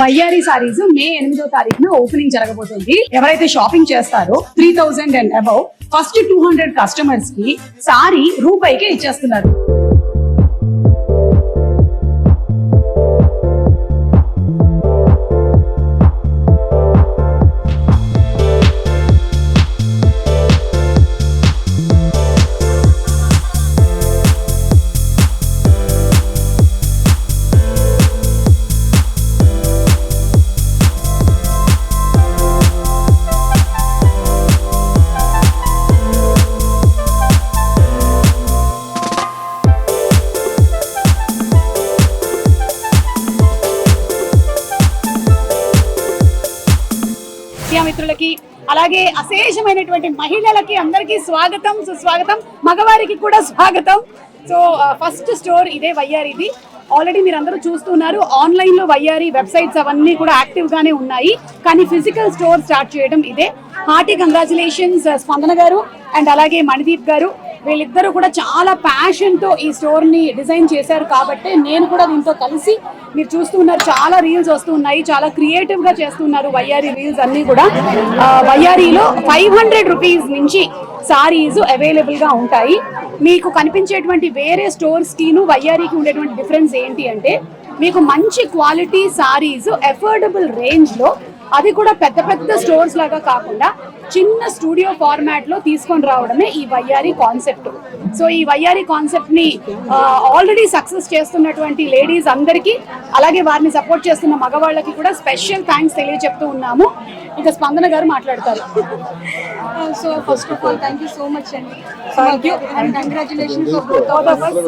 వయ్యారి సారీస్ మే 8వ తారీఖున ఓపెనింగ్ జరగబోతుంది. ఎవరైతే షాపింగ్ చేస్తారో 3000 అండ్ అబౌవ్ ఫస్ట్ 200 కస్టమర్స్ కి సారీ రూపాయికే ఇచ్చేస్తున్నారు. మిత్రులకి అలాగే అశేషమైనటువంటి మహిళలకి అందరికీ స్వాగతం సుస్వాగతం, మగవారికి కూడా స్వాగతం. సో ఫస్ట్ స్టోర్ ఇదే వయ్యారిది. ఆల్రెడీ మీరు అందరూ చూస్తున్నారు, ఆన్లైన్ లో వయ్యారి వెబ్సైట్స్ అవన్నీ కూడా యాక్టివ్ గానే ఉన్నాయి, కానీ ఫిజికల్ స్టోర్ స్టార్ట్ చేయడం ఇదే. హార్టీ కంగ్రాచులేషన్స్ స్పందన గారు అండ్ అలాగే మణిదీప్ గారు. వీళ్ళిద్దరూ కూడా చాలా ప్యాషన్ తో ఈ స్టోర్ ని డిజైన్ చేశారు కాబట్టి నేను కూడా దీంతో కలిసి, మీరు చూస్తున్నారు చాలా రీల్స్ వస్తున్నాయి, చాలా క్రియేటివ్ గా చేస్తున్నారు వయ్యారి రీల్స్ అన్ని కూడా. వయ్యారిలో 500 రూపీస్ నుంచి సారీస్ అవైలబుల్ గా ఉంటాయి. మీకు కనిపించేటువంటి వేరే స్టోర్స్ కిను వయ్యారికి ఉండేటువంటి డిఫరెన్స్ ఏంటి అంటే, మీకు మంచి క్వాలిటీ సారీస్ అఫోర్డబుల్ రేంజ్ లో, అది కూడా పెద్ద పెద్ద స్టోర్స్ లాగా కాకుండా చిన్న స్టూడియో ఫార్మాట్ లో తీసుకొని రావడమే ఈ వయ్యారి కాన్సెప్ట్. సో ఈ వయ్యారి కాన్సెప్ట్ ని ఆల్రెడీ సక్సెస్ చేస్తున్నటువంటి లేడీస్ అందరికీ, అలాగే వారిని సపోర్ట్ చేస్తున్న మగవాళ్ళకి కూడా స్పెషల్ థ్యాంక్స్ తెలియజెప్తూ ఉన్నాము. ఇక స్పందన గారు మాట్లాడతారు. So first of all thank you so much అండి. Thank you and congratulations for both of us.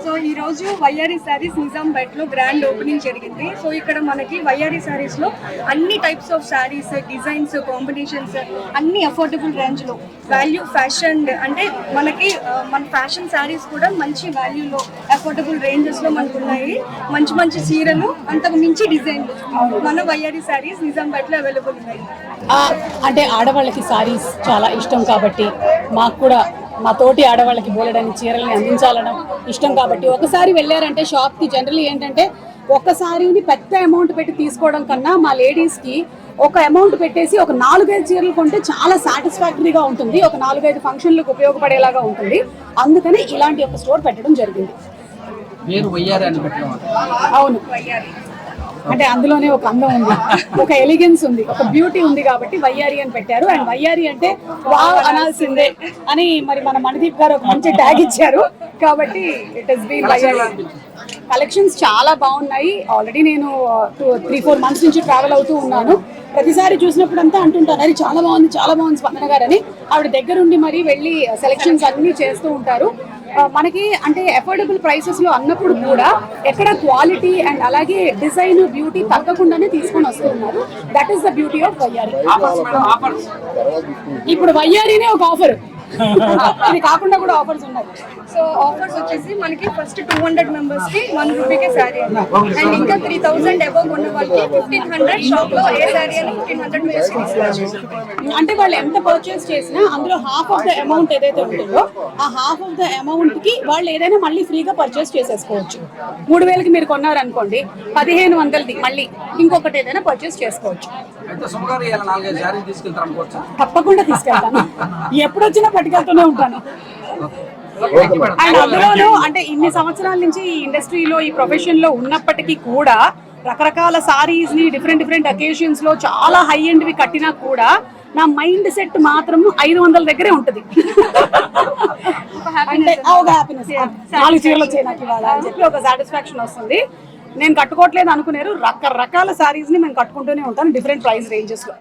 సో ఈ రోజు వయ్యారి సారీస్ నిజాంపేట్ లో గ్రాండ్ ఓపెనింగ్ జరిగింది. సో ఇక్కడ మనకి వయ్యారి సారీస్ లో అన్ని types of saris, designs, combinations అన్ని అఫోర్డబుల్ రేంజ్ లో, వాల్యూ ఫ్యాషన్ అంటే మనకి మన ఫ్యాషన్ సారీస్ కూడా మంచి వాల్యూలో అఫోర్డబుల్ రేంజెస్ లో మనకు ఉన్నాయి. మంచి మంచి చీరలు, అంతకు మించి డిజైన్లు మన వయ్యారి సారీస్ నిజాంపేట్ లో అవైలబుల్ ఉన్నాయి. అంటే ఆడవాళ్ళకి సారీస్ చాలా ఇష్టం కాబట్టి, మాకు కూడా మా తోటి ఆడవాళ్ళకి బోలెడని చీరల్ని అందించాలడం ఇష్టం కాబట్టి, ఒకసారి వెళ్ళారంటే షాప్కి జనరల్లీ ఏంటంటే ఒక సారీని పెద్ద అమౌంట్ పెట్టి తీసుకోవడం కన్నా మా లేడీస్కి ఒక అమౌంట్ పెట్టేసి ఒక 4-5 చీరలు కొంటే చాలా సాటిస్ఫాక్టరీగా ఉంటుంది, ఒక 4-5 ఫంక్షన్లకు ఉపయోగపడేలాగా ఉంటుంది. అందుకని ఇలాంటి ఒక స్టోర్ పెట్టడం జరిగింది. అవును, అంటే అందులోనే ఒక అందం ఉంది, ఒక ఎలిగెన్స్ ఉంది, ఒక బ్యూటీ ఉంది కాబట్టి వయ్యారి అని పెట్టారు. అండ్ వయ్యారి అంటే వావ్ అనాల్సిందే అని మరి మన మణిదీప్ గారు ఒక మంచి ట్యాగ్ ఇచ్చారు కాబట్టి ఇట్ హస్ బీన్ వయ్యారి. కలెక్షన్స్ చాలా బాగున్నాయి. ఆల్రెడీ నేను 3-4 మంత్స్ నుంచి ట్రావెల్ అవుతూ ఉన్నాను. ప్రతిసారి చూసినప్పుడు అంతా అంటుంటాను, అది చాలా బాగుంది చాలా బాగుంది స్పందన గారు అని. ఆవిడ దగ్గరుండి మరి వెళ్ళి సెలెక్షన్స్ అన్నీ చేస్తూ ఉంటారు. మనకి అంటే అఫోర్డబుల్ ప్రైసెస్ లో అన్నప్పుడు కూడా ఎక్కడ క్వాలిటీ అండ్ అలాగే డిజైన్, బ్యూటీ తగ్గకుండానే తీసుకొని వస్తూ ఉన్నారు. That is the beauty of వయ్యారి. ఇప్పుడు వయ్యారినే ఒక ఆఫర్, ఇది కాకుండా కూడా ఆఫర్స్ ఉన్నాయి. సో ఆఫర్స్ వచ్చేసి మనకి ఫస్ట్ 200 మెంబర్స్ కి 1 రూపీకే శారీ అండ్ ఇంకా 3000 అబౌవ్ ఉన్న వాళ్ళకి 1500 షాప్ లో ఏ శారీ అని 1500 అంటే వాళ్ళు ఎంత పర్చేస్ చేసినా అందులో హాఫ్ ఆఫ్ ద అమౌంట్ ఏదైతే ఉంటుందో ఆ హాఫ్ ఆఫ్ ద అమౌంట్ కి వాళ్ళు ఏదైనా మళ్ళీ ఫ్రీగా పర్చేస్ చేసేసుకోవచ్చు. 3000కి మీరు కొన్నారనుకోండి, 1500ది మళ్ళీ ఇంకొకటి ఏదైనా పర్చేస్ చేసుకోవచ్చు. తప్పకుండా తీసుకెళ్తాను, ఎప్పుడు వచ్చినా పట్టుకెళ్తూనే ఉంటాను. అండ్ అందులోనూ అంటే ఇన్ని సంవత్సరాల నుంచి ఈ ఇండస్ట్రీలో, ఈ ప్రొఫెషన్ లో ఉన్నప్పటికీ కూడా రకరకాల సారీస్ ని డిఫరెంట్ అకేషన్స్ లో చాలా హై ఎండ్ వి కట్టినా కూడా నా మైండ్ సెట్ మాత్రం 500 దగ్గరే ఉంటది. అంటే ఒక హ్యాపీనెస్, 4 చీరలు వచ్చాయి నాకు ఇవాళ అని చెప్పి ఒక సాటిస్ఫాక్షన్ వస్తుంది. నేను కట్టుకోవట్లేదు అనుకునేరు, రకరకాల సారీస్ ని మేము కట్టుకుంటూనే ఉంటాను డిఫరెంట్ ప్రైస్ రేంజెస్ లో.